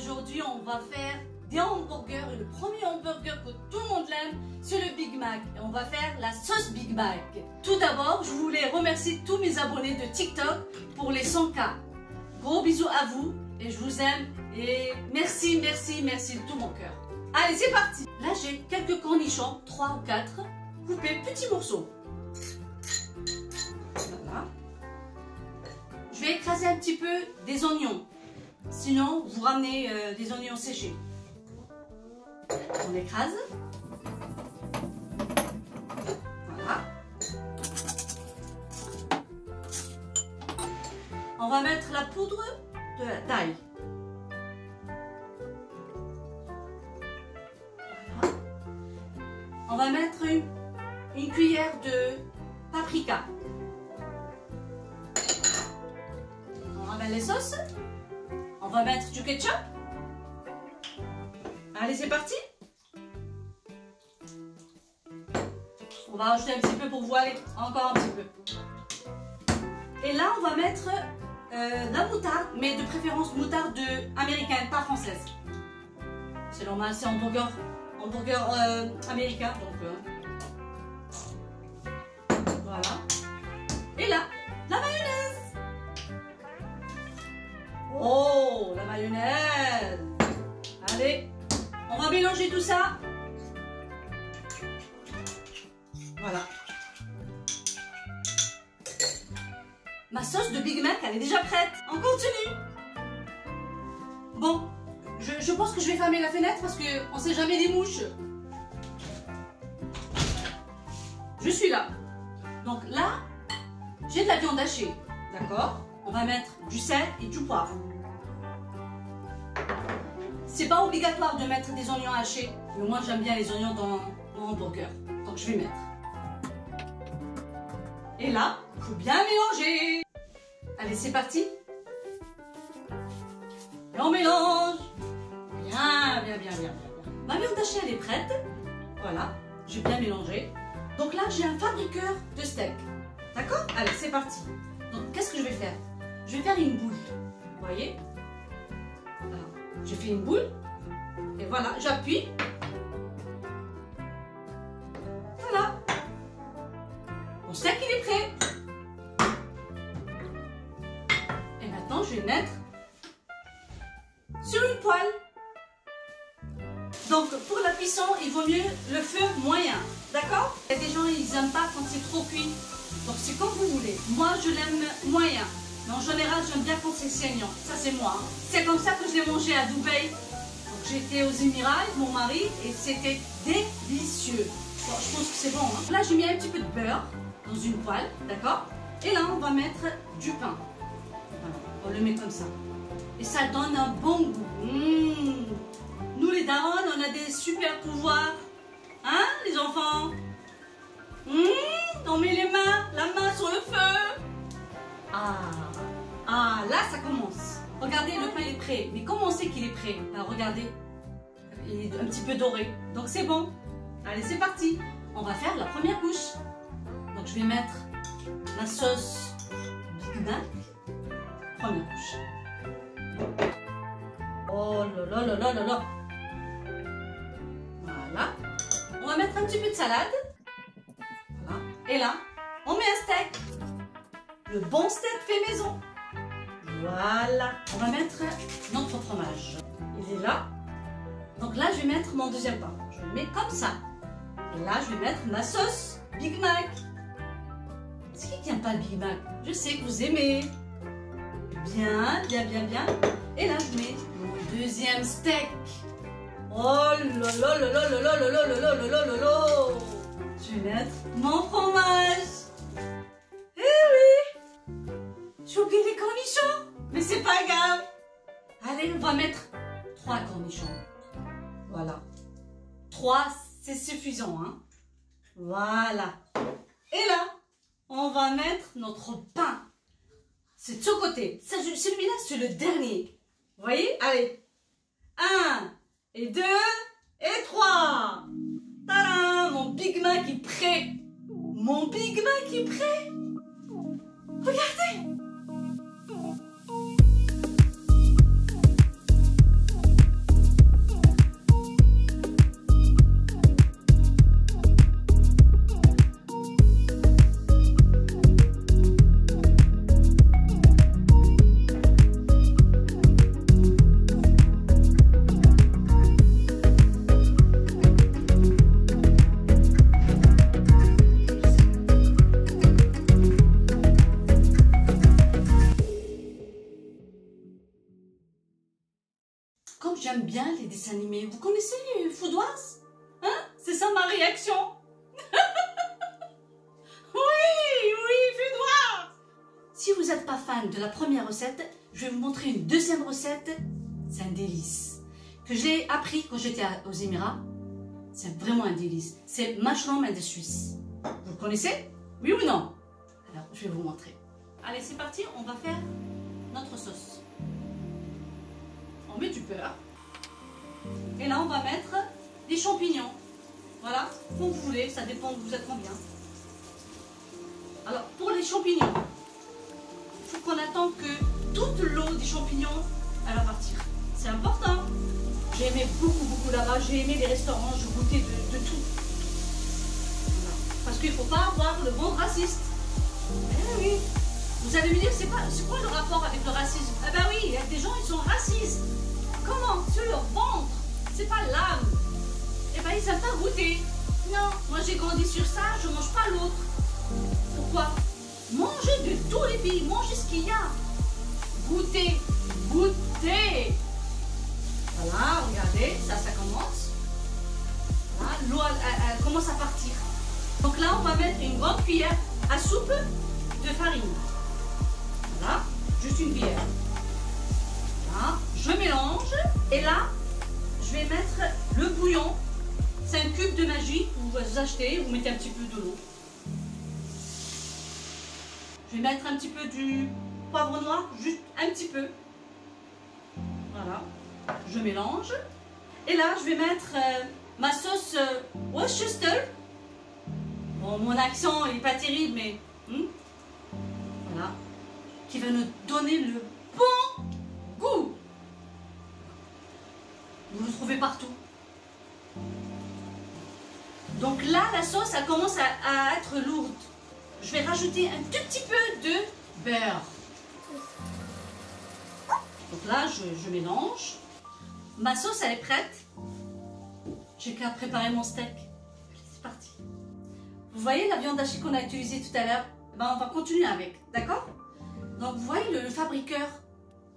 Aujourd'hui, on va faire des hamburgers et le premier hamburger que tout le monde l'aime, c'est le Big Mac. Et on va faire la sauce Big Mac. Tout d'abord, je voulais remercier tous mes abonnés de TikTok pour les 100K. Gros bisous à vous et je vous aime et merci, merci, merci de tout mon cœur. Allez, c'est parti. Là, j'ai quelques cornichons, 3 ou 4, coupés petits morceaux. Voilà. Je vais écraser un petit peu des oignons. Sinon, vous ramenez des oignons séchés. On écrase. Voilà. On va mettre la poudre d'ail. Voilà. On va mettre une cuillère de paprika. On ramène les sauces. On va mettre du ketchup. Allez, c'est parti. On va rajouter un petit peu pour voiler. Encore un petit peu. Et là, on va mettre la moutarde, mais de préférence moutarde américaine, pas française. C'est normal, c'est hamburger américain. Donc, voilà. Et là, la mayonnaise. Oh, la mayonnaise. Allez, on va mélanger tout ça. Voilà. Ma sauce de Big Mac, elle est déjà prête. On continue. Bon, je pense que je vais fermer la fenêtre parce qu'on ne sait jamais des mouches. Je suis là. Donc là, j'ai de la viande hachée. D'accord? On va mettre du sel et du poivre. C'est pas obligatoire de mettre des oignons hachés, mais moi j'aime bien les oignons dans mon hamburger. Donc je vais mettre. Et là, il faut bien mélanger. Allez, c'est parti. Et on mélange. Bien, bien, bien, bien, bien. Ma viande hachée, elle est prête. Voilà, j'ai bien mélangé. Donc là, j'ai un fabriqueur de steak. D'accord? Allez, c'est parti. Donc, qu'est-ce que je vais faire? Je vais faire une boule. Vous voyez? Voilà. Je fais une boule. Et voilà, j'appuie. Voilà. Mon steak, il est prêt. Et maintenant, je vais mettre sur une poêle. Donc, pour la cuisson, il vaut mieux le feu moyen. D'accord? Il y a des gens, ils n'aiment pas quand c'est trop cuit. Donc, c'est comme vous voulez. Moi, je l'aime moyen. Mais en général, j'aime bien quand c'est saignant. Ça, c'est moi. Hein. C'est comme ça que je l'ai mangé à Dubaï. Donc, j'étais aux Émirats avec mon mari et c'était délicieux. Bon, je pense que c'est bon. Hein. Là, j'ai mis un petit peu de beurre dans une poêle. D'accord? Et là, on va mettre du pain. Voilà. On le met comme ça. Et ça donne un bon goût. Nous, les darons, on a des super pouvoirs. Hein, les enfants? On met la main sur le feu. Ah, là, ça commence. Regardez, le pain est prêt. Mais comment on sait qu'il est prêt? Alors, regardez, il est un petit peu doré. Donc, c'est bon. Allez, c'est parti. On va faire la première couche. Donc, je vais mettre la sauce Big Mac. Première couche. Oh là là là là là là. Voilà. On va mettre un petit peu de salade. Voilà. Et là, on met un steak. Le bon steak fait maison. Voilà. On va mettre notre fromage. Il est là. Donc là, je vais mettre mon deuxième pain. Je le mets comme ça. Et là, je vais mettre ma sauce Big Mac. C'est qui n'aime pas le Big Mac? Je sais que vous aimez. Bien, bien, bien, bien. Et là, je mets mon deuxième steak. Oh là là là là là là là là là là là là là. Je vais mettre mon fromage. Eh oui. J'ai oublié les cornichons. Mais c'est pas grave. Allez, on va mettre 3 cornichons. Voilà. 3, c'est suffisant. Hein. Voilà. Et là, on va mettre notre pain. C'est de ce côté. Celui-là, c'est le dernier. Vous voyez? Allez. 1, et 2, et 3. Tadam! Mon Big Mac est prêt. Mon Big Mac est prêt. Regardez. Comme j'aime bien les dessins animés, vous connaissez Foudoise? Hein? C'est ça ma réaction. Oui, Foudoise. Si vous n'êtes pas fan de la première recette, je vais vous montrer une deuxième recette. C'est un délice. Que j'ai appris quand j'étais aux Émirats. C'est vraiment un délice. C'est mushroom and Suisse. Vous le connaissez? Oui ou non? Alors, je vais vous montrer. Allez, c'est parti. On va faire notre sauce. On met du beurre. Et là, on va mettre des champignons. Voilà, comme vous voulez. Ça dépend de vous êtes combien. Alors, pour les champignons, il faut qu'on attende que toute l'eau des champignons, elle va partir. C'est important. J'ai aimé beaucoup là-bas. J'ai aimé les restaurants. Je goûtais de tout. Voilà. Parce qu'il ne faut pas avoir le ventre raciste. Eh oui. Vous allez me dire, c'est quoi le rapport avec le racisme? Eh ben oui, il y a des gens, ils sont racistes. Comment? Sur leur ventre. C'est pas l'âme. Eh ben, ils savent pas goûter. Non, moi j'ai grandi sur ça, je mange pas l'autre. Pourquoi? Mangez de tous les pays, mangez ce qu'il y a. Goûtez, goûtez. Voilà, regardez, ça commence. Voilà, l'eau, elle commence à partir. Donc là, on va mettre une grande cuillère à soupe de farine. Voilà, juste une cuillère. Voilà, je mélange. Et là, je vais mettre le bouillon. C'est un cube de magie que vous achetez, vous mettez un petit peu de l'eau. Je vais mettre un petit peu du poivre noir, juste un petit peu. Voilà, je mélange. Et là, je vais mettre ma sauce Worcestershire. Bon, mon accent n'est pas terrible, mais voilà, qui va nous donner le bon goût. Vous le trouvez partout. Donc là, la sauce, elle commence à être lourde. Je vais rajouter un tout petit peu de beurre. Donc là, je mélange. Ma sauce, elle est prête. J'ai qu'à préparer mon steak. Allez, c'est parti. Vous voyez la viande hachée qu'on a utilisée tout à l'heure? Ben, on va continuer avec, d'accord? Donc vous voyez le fabriqueur.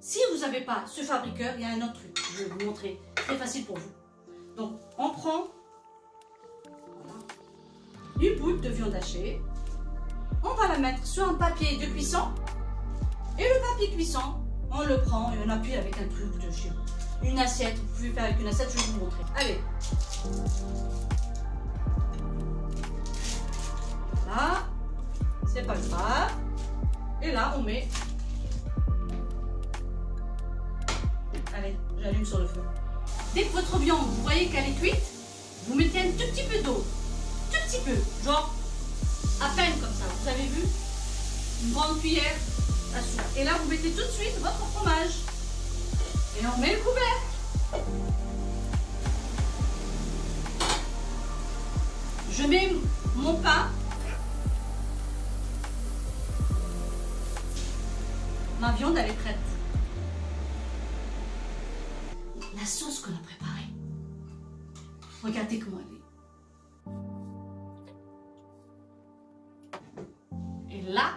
Si vous n'avez pas ce fabriqueur, il y a un autre truc. Je vais vous montrer. Très facile pour vous. Donc, on prend une boule de viande hachée. On va la mettre sur un papier de cuisson. Et le papier cuisson, on le prend et on appuie avec un truc de chien. Une assiette. Vous pouvez faire avec une assiette, je vais vous montrer. Allez. Là. C'est pas grave. Et là, on met. Allez, j'allume sur le feu. Dès que votre viande, vous voyez qu'elle est cuite, vous mettez un tout petit peu d'eau. Tout petit peu. Genre, à peine comme ça. Vous avez vu? Une grande cuillère à soupe. Et là, vous mettez tout de suite votre fromage. Et on met le couvercle. Je mets mon pain. Ma viande, elle est prête. La sauce qu'on a préparée. Regardez comment elle est. Et là,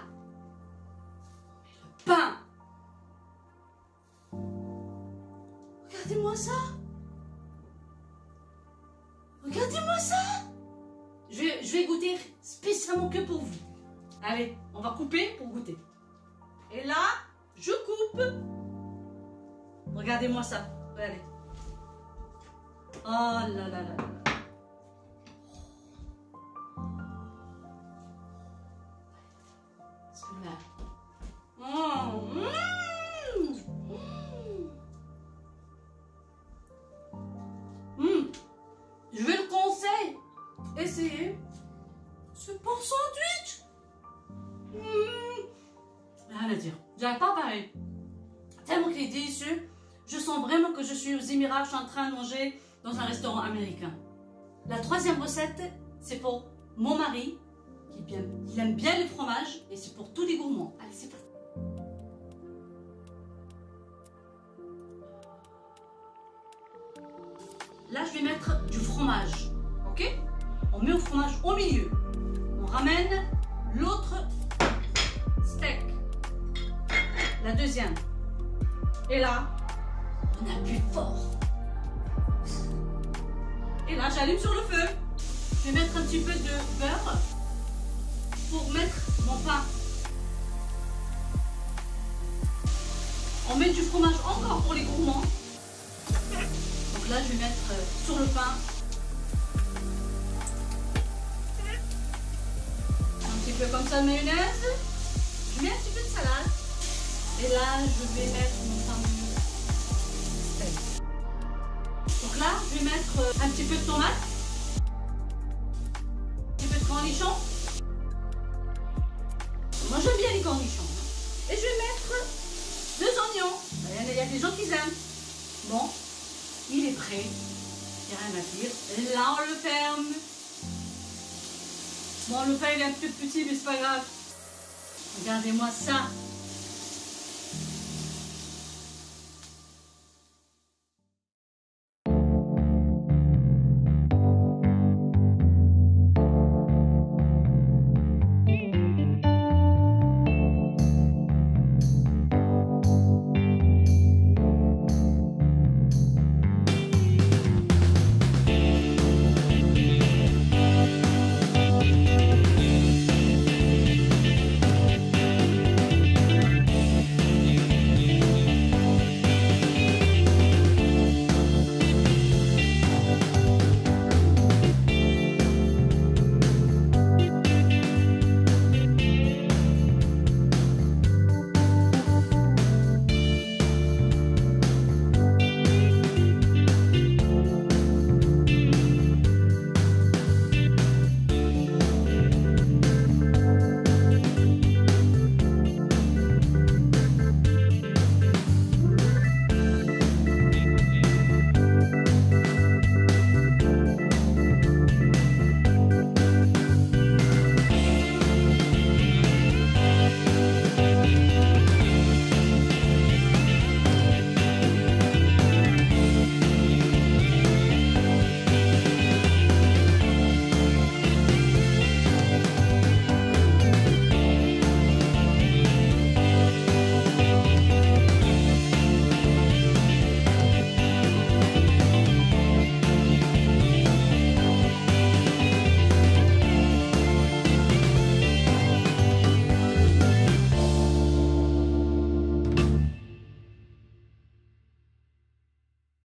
le pain. Regardez-moi ça. Regardez-moi ça. Je vais goûter spécialement que pour vous. Allez, on va couper pour goûter. Et là, je coupe. Regardez-moi ça. Regardez. Oh là là là là. Je vais le conseiller. Essayez ce bon sandwich. Rien à dire. J'arrive pas à parler. Tellement qu'il est délicieux. Je sens vraiment que je suis aux Émirats. Je suis en train de manger dans un restaurant américain. La troisième recette, c'est pour mon mari. Il aime bien le fromage. Et c'est pour tous les gourmands. Allez, c'est parti. Là, je vais mettre du fromage. Ok? On met le fromage au milieu. On ramène l'autre steak. La deuxième. Et là, On appuie fort. Et là, j'allume sur le feu. Je vais mettre un petit peu de beurre pour mettre mon pain. On met du fromage encore pour les gourmands. Donc là, je vais mettre sur le pain un petit peu comme ça de mayonnaise. Je mets un petit peu de salade. Et là, je vais mettre mon fameux steak. Donc là, je vais mettre un petit peu de tomate, un petit peu de cornichon. Moi, j'aime bien les cornichons. Et je vais mettre 2 oignons. Il y a des gens qui aiment. Bon, il est prêt. Il n'y a rien à dire. Et là, on le ferme. Bon, le pain, il est un peu petit, mais c'est pas grave. Regardez-moi ça.